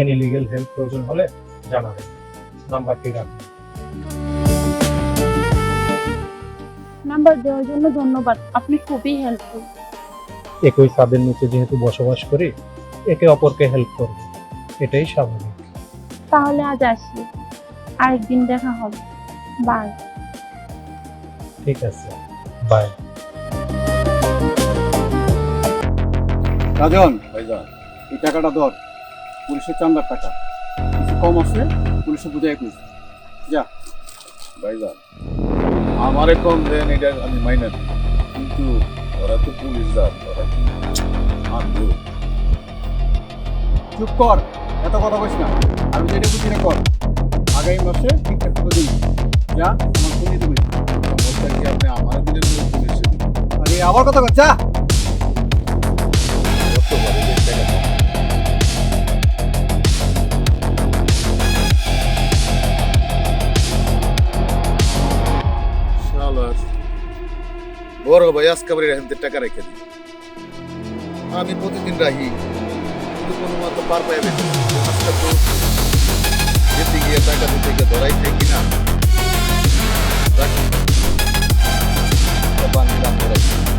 Any legal help প্রয়োজন হলে জানাবেন, নাম্বারটি রাখুন। নাম্বার দেওয়ার জন্য ধন্যবাদ, আপনি খুবই হেল্পফুল। একই ছাদের নিচে যেহেতু বসবাস করি, একে অপরকে হেল্প করব, এটাই স্বাভাবিক। তাহলে আজ আসি, আরেকদিন দেখা হবে। বাই। ঠিক আছে, বাই। রাজন, ভাইজান, এই টাকাটা ধর, পুলিশের চান্দার টাকা। কিছু কম আছে, পুলিশে বুঝাই কইস। যা। ভাইজান, আমারে কম দেন এটা আমি মাইনে নিই, কিন্তু ওরা তো পুলিশ জাত, ওরা কি আনবো? চুপ কর, এত কথা বলিস না। আমি যেটা বুঝি না কর। আগামী মাসে ঠিকঠাক করে দিই। যা, আমার ফোন দিতে বলিস। সমস্যা কি আপনি আমার দিনের পুলিশে দিন? আরে আবার কথা বল, যা। কত বড় যে টাকা দাও। শালার বড় ভাই আজকে আবার এখান থেকে টাকা রেখে দিই। আমি প্রতিদিন রাহি, কিন্তু কোনো মতো পার পাই বেশি আজকে তো যেতে গিয়ে টাকা দিতে গিয়ে ধরাই খাই কিনা। রাখ। বান দিলাম ধরাই।